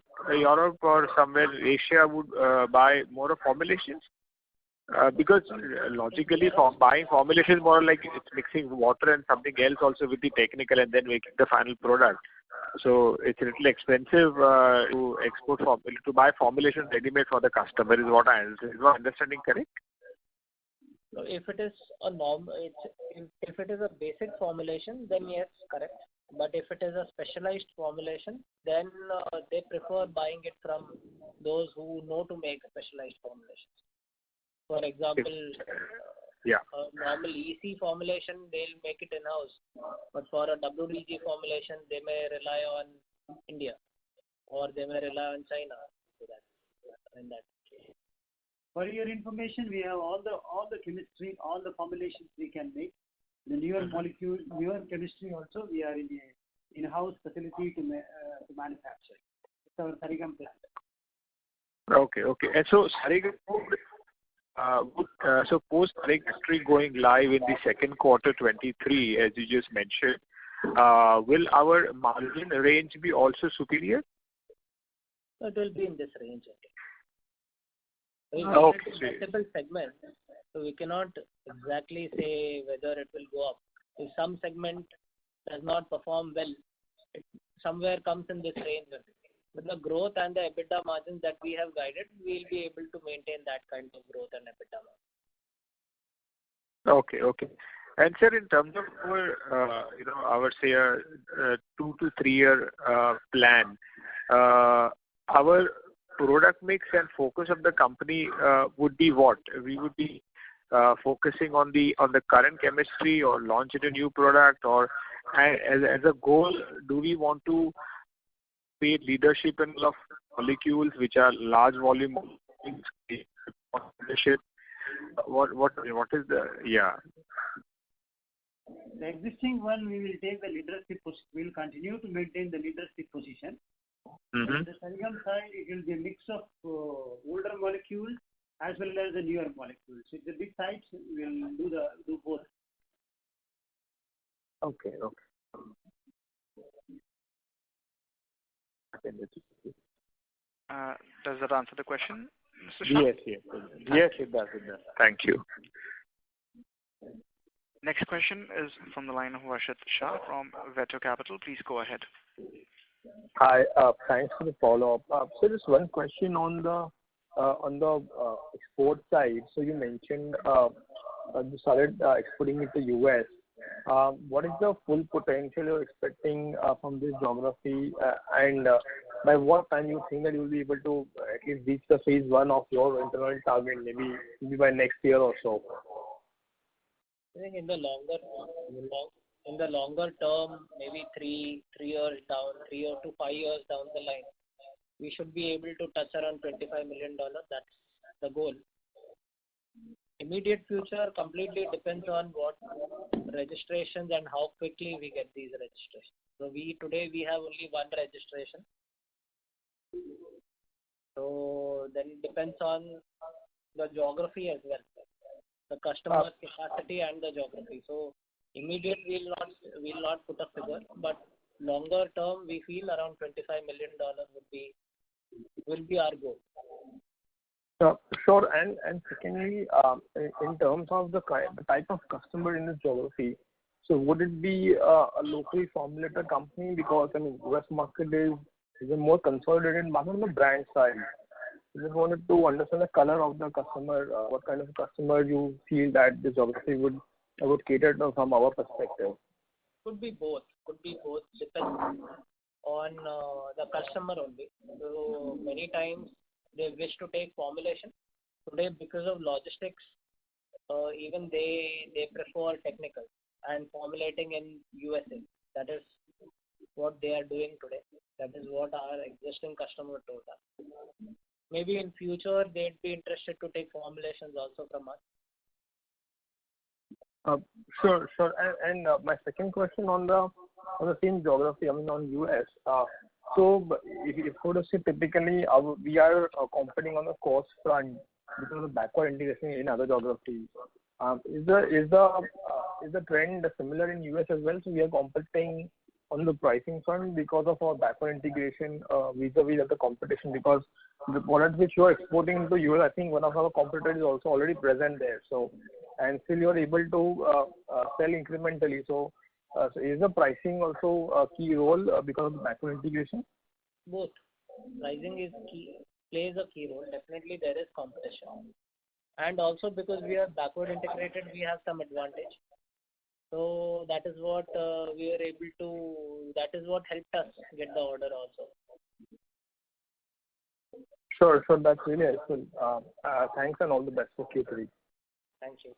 or somewhere in Asia would buy more of formulations? Because logically, buying formulations more like it's mixing water and something else also with the technical and then making the final product. So it's a little expensive to buy formulation ready-made for the customer. Is my understanding correct? So if it is if it is a basic formulation, then yes, correct. But if it is a specialized formulation, then they prefer buying it from those who know to make specialized formulations. For example, normal EC formulation, they'll make it in-house. But for a WDG formulation, they may rely on India or they may rely on China. In that case. For your information, we have all the chemistry, all the formulations we can make. The newer molecule, newer chemistry also, we are in-house facility to manufacture. It's our Sarigam plant. Okay. And so Sarigam so post factory going live in the second quarter 23, as you just mentioned, will our margin range be also superior? It will be in this range. Okay. Multiple segments, so we cannot exactly say whether it will go up. If some segment does not perform well, it somewhere comes in this range. With the growth and the EBITDA margins that we have guided, we will be able to maintain that kind of growth and EBITDA margin. Okay. And sir, in terms of our say 2 to 3 year plan, our product mix and focus of the company would be what? We would be focusing on the current chemistry or launch a new product, or as a goal, do we want to create leadership in a lot of molecules which are large volume leadership? What is the The existing one, we will take the leadership position. We will continue to maintain the leadership position. On the Sarigam side, it will be a mix of older molecules as well as the newer molecules. If the big sites, we will do both. Okay. Does that answer the question, Mr. Shah? Yes, it does. Thank you. Next question is from the line of Varshit Shah from Veto Capital. Please go ahead. Hi, thanks for the follow-up. So just one question on the export side. So you mentioned you started exporting it to US. What is the full potential you're expecting from this geography, and by what time you think that you will be able to at least reach the phase 1 of your internal target, maybe by next year or so? I think in the longer term, maybe 3 years down, 3 to 5 years down the line, we should be able to touch around $25 million. That's the goal. Immediate future completely depends on what registrations and how quickly we get these registrations. So today we have only one registration. So then it depends on the geography as well, the customer capacity and the geography. So immediate we'll not put a figure, but longer term we feel around $25 million will be our goal. Sure. And secondly, in terms of the type of customer in this geography, so would it be a locally formulated company? Because US market is a more consolidated market on the brand side. I just wanted to understand the color of the customer, what kind of customer you feel that the geography would cater to from our perspective. Could be both. Depends on the customer only. So many times they wish to take formulation. Today, because of logistics, even they prefer technical and formulating in USA. That is what they are doing today. That is what our existing customer told us. Maybe in future they'd be interested to take formulations also from us. Sure. And my second question on the same geography, on US. So if you could say typically we are competing on the cost front because of backward integration in other geographies. Is the trend similar in US as well? So we are competing on the pricing front because of our backward integration vis-a-vis of the competition, because the product which you are exporting to US, I think one of our competitors is also already present there. So and still you are able to sell incrementally. So is the pricing also a key role because of the backward integration? Both. Pricing plays a key role. Definitely there is competition. And also because we are backward integrated, we have some advantage. So that is what we are able to, that is what helped us get the order also. Sure. That's really helpful. Thanks and all the best for Q3. Thank you.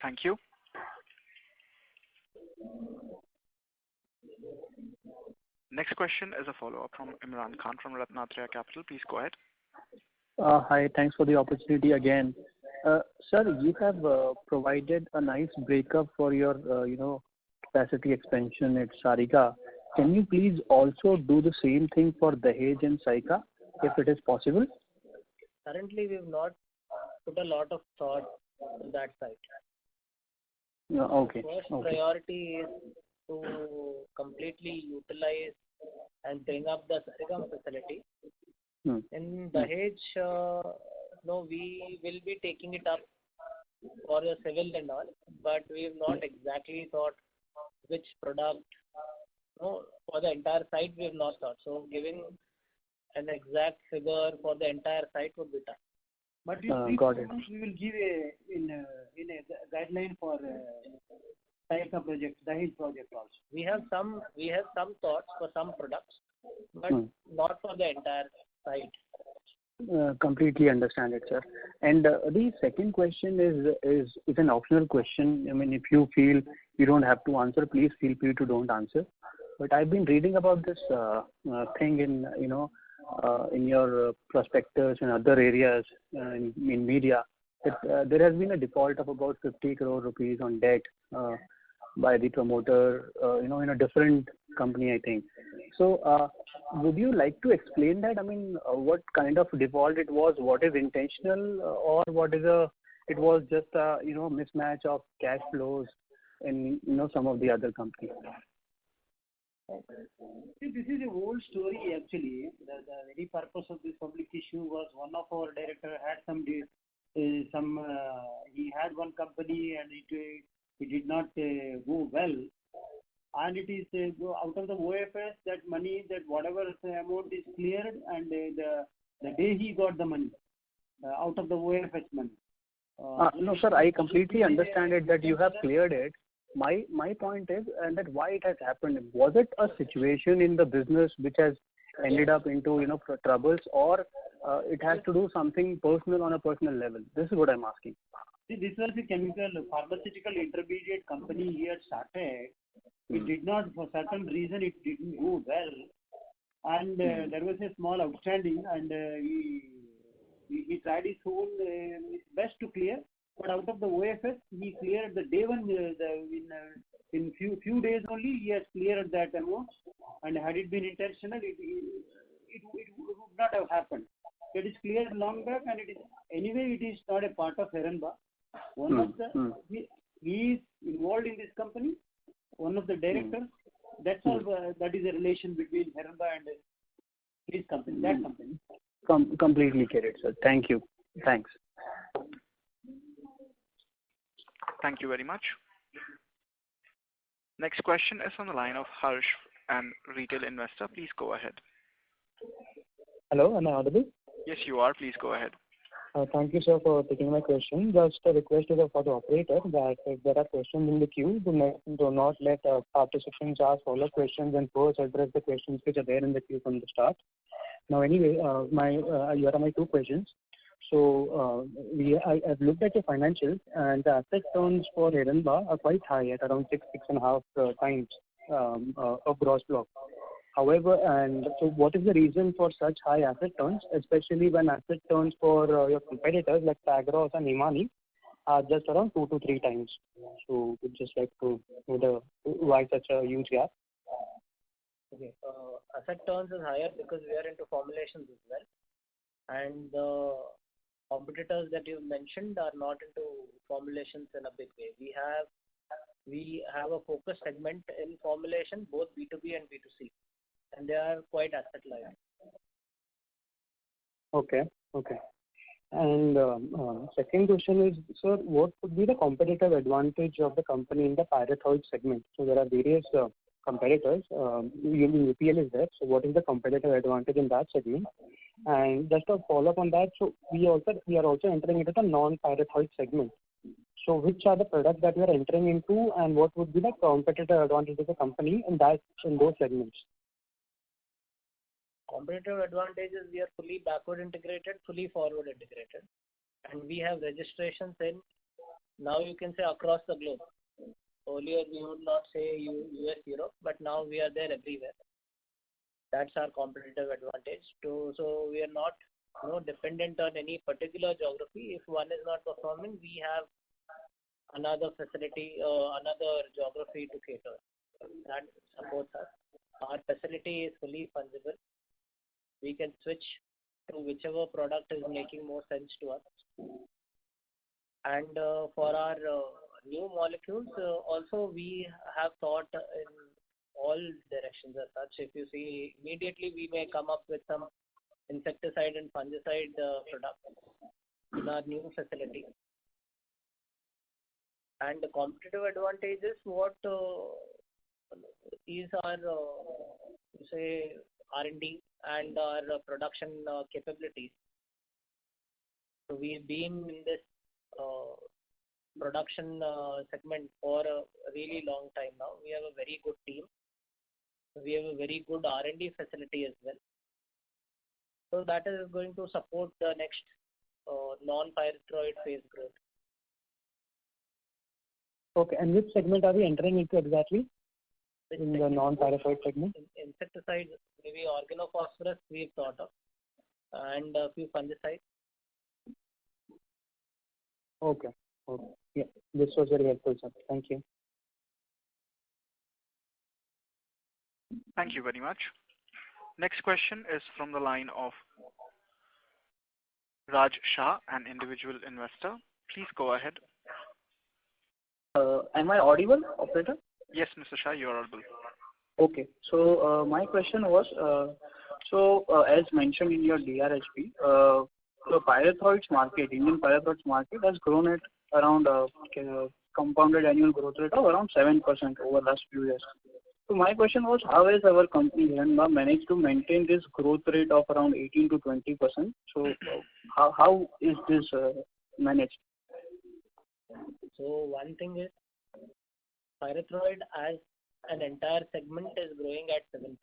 Thank you. Next question is a follow-up from Imran Khan from Ratnatraya Capital. Please go ahead. Hi, thanks for the opportunity again. Sir, you have provided a nice breakup for your, capacity expansion at Sarigam. Can you please also do the same thing for Dahej and Saika, if it is possible? Currently, we have not put a lot of thought on that side. Okay. First priority is to completely utilize and bring up the Sarigam facility. In Dahej, we will be taking it up for the civil and all, but we have not exactly thought which product. For the entire site, we have not thought. So giving an exact figure for the entire site would be tough. But got it. We will give a guideline for Saika project, Dahej project also. We have some thoughts for some products, but not for the entire site. Completely understand it, sir. And the second question is an optional question. If you feel you don't have to answer, please feel free to don't answer. But I've been reading about this thing in your prospectus and other areas in media that there has been a default of about 50 crore rupees on debt by the promoter, in a different company, I think. So, would you like to explain that? What kind of default it was? What is intentional, or what is it was just a mismatch of cash flows in some of the other companies? See, this is a old story actually. The very purpose of this public issue was one of our director had he had one company and it did not go well, and it is out of the OFS that money, that whatever amount is cleared, and the day he got the money out of the OFS money. No, sir, I completely understand it that you have cleared it. My point is, and that why it has happened. Was it a situation in the business which has ended up into troubles, or it has to do something personal on a personal level. This is what I'm asking. See, this was a chemical pharmaceutical intermediate company he had started. It did not, for certain reason, it didn't go well, and there was a small outstanding, and he tried his whole best to clear. But out of the OFS, he cleared the day one. In few days only, he has cleared that amount. And had it been intentional, it would not have happened. It is cleared long back, and it is anyway. It is not a part of Heranba. One of the he is involved in this company. One of the directors. That's all. That is a relation between Heranba and his company. That company. Completely get it, sir. Thank you. Thanks. Thank you very much. Next question is on the line of Harsh, and retail investor. Please go ahead. Hello, am I audible? Yes, you are. Please go ahead. Thank you, sir, for taking my question. Just a request for the operator that if there are questions in the queue, do not let participants ask follow-up questions and first address the questions which are there in the queue from the start. Now, anyway, here are my two questions. So, I've looked at your financials, and the asset turns for Heranba are quite high at around 6.5 times of gross block. However, and so what is the reason for such high asset turns, especially when asset turns for your competitors like Tagros and Emami are just around 2 to 3 times? So, we'd just like to know why such a huge gap. Okay, asset turns is higher because we are into formulations as well, and the competitors that you mentioned are not into formulations in a big way. We have a focus segment in formulation, both B2B and B2C, and they are quite asset light. Okay. And second question is, sir, what would be the competitive advantage of the company in the pyrethroid segment? So there are various competitors. UPL is there. So what is the competitive advantage in that segment? And just a follow-up on that, so we are also entering into the non-pyrethroid segment. So which are the products that we are entering into, and what would be the competitive advantage of the company in those segments? Competitive advantages, we are fully backward integrated, fully forward integrated, and we have registrations in, now you can say, across the globe. Earlier we would not say US, Europe, but now we are there everywhere. That's our competitive advantage. So we are not dependent on any particular geography. If one is not performing, we have another facility, another geography to cater. That supports us. Our facility is fully fungible. We can switch to whichever product is making more sense to us. And for our new molecules, also we have thought in all directions as such. If you see, immediately we may come up with some insecticide and fungicide products in our new facility. And the competitive advantages, what is our say R&D and our production capabilities. So we've been in this production segment for a really long time now. We have a very good team. We have a very good R&D facility as well. So that is going to support the next non-pyrethroid phase growth. Okay, and which segment are we entering into exactly? In the non-pyrethroid segment? Insecticides, maybe organophosphorus we've thought of, and a few fungicides. Okay. Yeah, this was very helpful, sir. Thank you. Thank you very much. Next question is from the line of Raj Shah, an individual investor. Please go ahead. Am I audible, operator? Yes, Mr. Shah, you are audible. Okay. So my question was, as mentioned in your DRHP, the pyrethroids market, Indian pyrethroids market has grown at around compounded annual growth rate of around 7% over last few years. So my question was, how has our company Heranba managed to maintain this growth rate of around 18 to 20%? So how is this managed? So one thing is, pyrethroid as an entire segment is growing at 7%.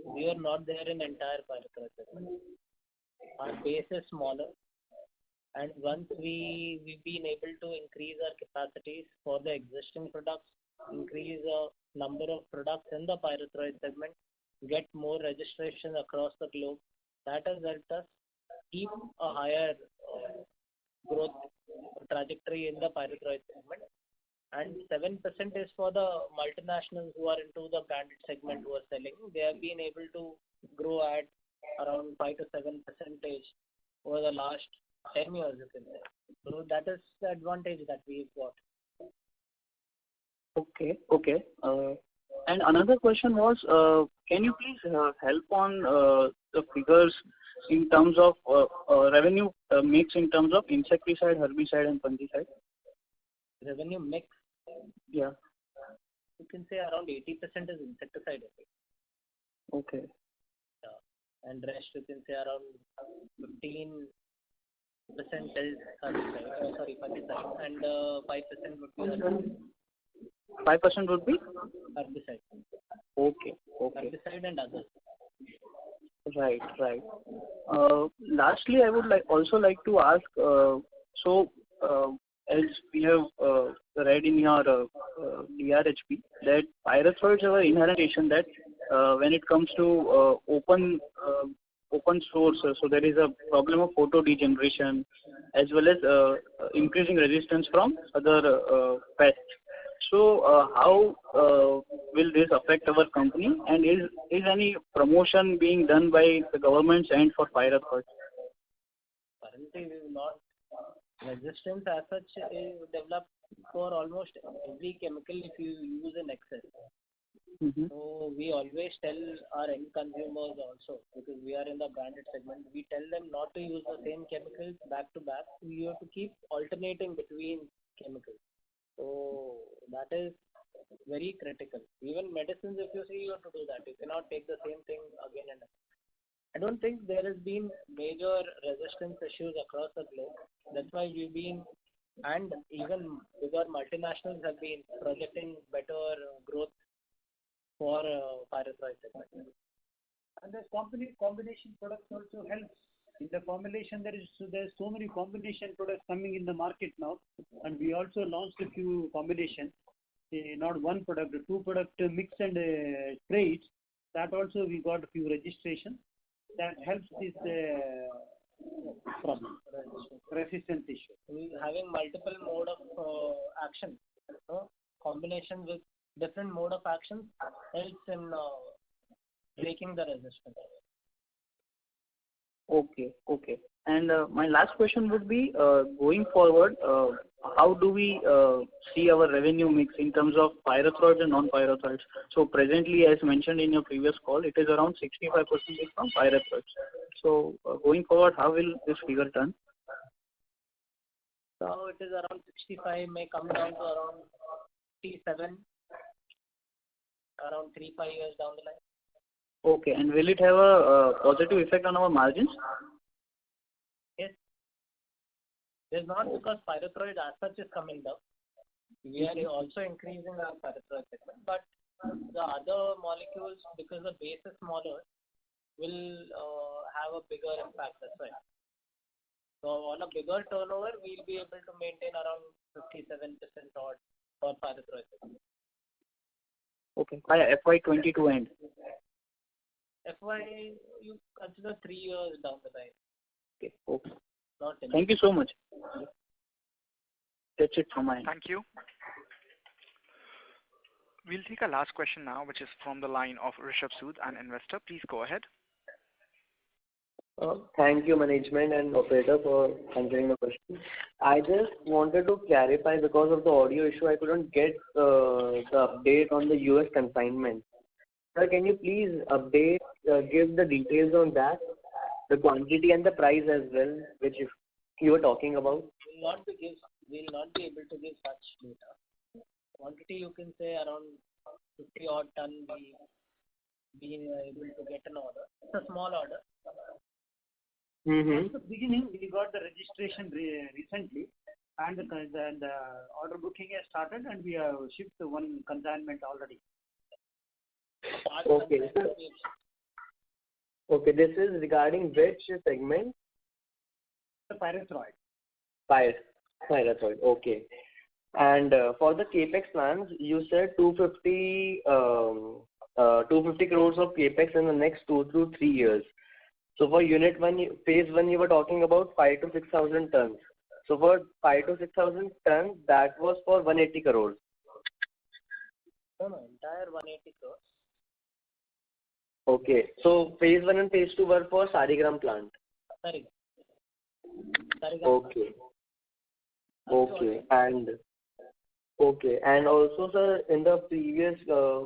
We are not there in entire pyrethroid segment. Our base is smaller, and once we've been able to increase our capacities for the existing products, increase the number of products in the pyrethroid segment, get more registration across the globe, that has helped us keep a higher growth trajectory in the pyrethroid segment. And 7% is for the multinationals who are into the branded segment who are selling. They have been able to grow at around 5 to 7% over the last 10 years, you can say. So that is the advantage that we've got. Okay. And another question was, can you please help on the figures in terms of revenue mix in terms of insecticide, herbicide, and fungicide? Revenue mix? Yeah. You can say around 80% is insecticide. Okay. Yeah. And rest you can say around 15% is fungicide, and 5% would be herbicide. 5% would be? Herbicide. Okay. Herbicide and others. Right. Lastly, I would also like to ask, as we have read in your DRHP that pyrethroids have an inherent that when it comes to open source, so there is a problem of photo degeneration as well as increasing resistance from other pests. So how will this affect our company, and is any promotion being done by the government's end for pyrethroids? Currently, we will not. Resistance as such is developed for almost every chemical if you use in excess. Mm-hmm. So we always tell our end consumers also, because we are in the branded segment, we tell them not to use the same chemicals back to back. You have to keep alternating between chemicals. So that is very critical. Even medicines, if you see, you have to do that. You cannot take the same thing again and again. I don't think there has been major resistance issues across the globe. That's why we've been, and even bigger multinationals have been projecting better growth for pyrethroid segment. And the combination products also helps. In the formulation, there's so many combination products coming in the market now, and we also launched a few combinations. Not one product, two product mix and trades. That also we got a few registrations. That helps this problem, resistance issue. Having multiple mode of action, combination with different mode of action helps in breaking the resistance. Okay. And my last question would be, going forward, how do we see our revenue mix in terms of pyrethroids and non-pyrethroids? So presently, as mentioned in your previous call, it is around 65% from pyrethroids. So going forward, how will this figure turn? So it is around 65, may come down to around 57, around 3-5 years down the line. Okay, and will it have a positive effect on our margins? Yes. It's not because pyrethroid as such is coming down. We are also increasing our pyrethroid segment, but the other molecules, because the base is smaller, will have a bigger impact. That's why. So on a bigger turnover, we'll be able to maintain around 57% odd for pyrethroid segment. Okay, by FY22 end. FY, you consider 3 years down the line. Okay. Not Thank you so much. That's it from my end. Thank you. We'll take a last question now, which is from the line of Rishabh Sood, an investor. Please go ahead. Thank you, management and operator, for answering the question. I just wanted to clarify, because of the audio issue, I couldn't get the update on the US consignment. Sir, can you please give the details on that, the quantity and the price as well, which you were talking about? We'll not be able to give such data. Quantity, you can say around 50 odd ton we able to get an order. It's a small order. Mm-hmm. At the beginning, we got the registration recently, and the order booking has started, and we have shipped one consignment already. Okay, this is regarding which segment? The pyrethroid. Pyrethroid. Okay. And for the capex plans, you said 250 crores of capex in the next 2 to 3 years. So for unit 1, phase 1, you were talking about 5 to 6,000 tons. So for 5 to 6,000 tons, that was for 180 crores. No, entire 180 crores. Okay. So phase 1 and phase 2 were for Sarigram plant. Sorry. Okay. Okay. And also, sir, in the previous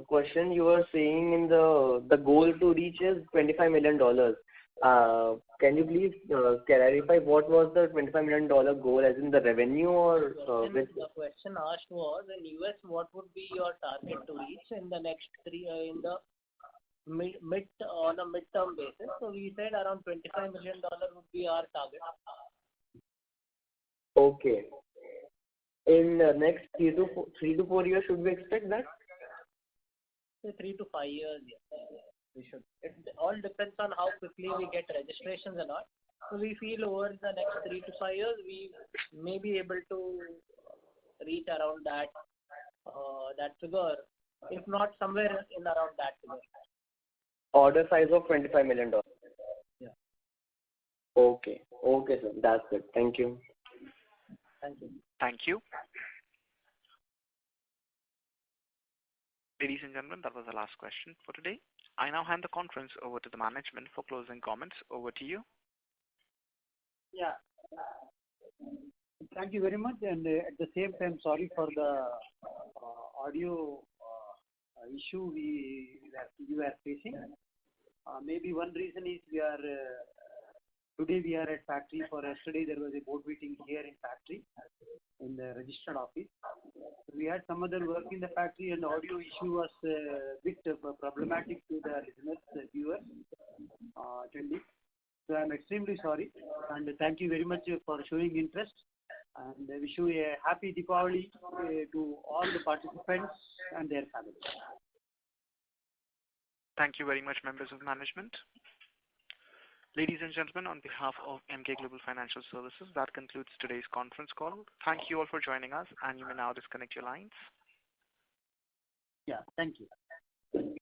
question, you were saying in the goal to reach is $25 million. Can you please clarify what was the $25 million goal, as in the revenue or The question asked was, in US, what would be your target to reach in the next in the on a midterm basis? So we said around $25 million would be our target. Okay. In the next 3 to 4 years, should we expect that? Say 3 to 5 years, yes. We should. It all depends on how quickly we get registrations and all. So we feel over the next 3 to 5 years, we may be able to reach around that figure, if not somewhere in around that figure. Order size of $25 million. Yeah. Okay. Okay, sir. That's it. Thank you. Thank you. Thank you. Ladies and gentlemen, that was the last question for today. I now hand the conference over to the management for closing comments. Over to you. Yeah. Thank you very much. And at the same time, sorry for the audio issue you are facing. Maybe one reason is today we are at factory. For yesterday there was a board meeting here in factory in the registered office. We had some other work in the factory, and the audio issue was a bit problematic to the listeners, viewers, attending. So I'm extremely sorry, and thank you very much for showing interest. And I wish you a happy Deepavali to all the participants and their families. Thank you very much, members of management. Ladies and gentlemen, on behalf of Emkay Global Financial Services, that concludes today's conference call. Thank you all for joining us, and you may now disconnect your lines. Yeah, thank you.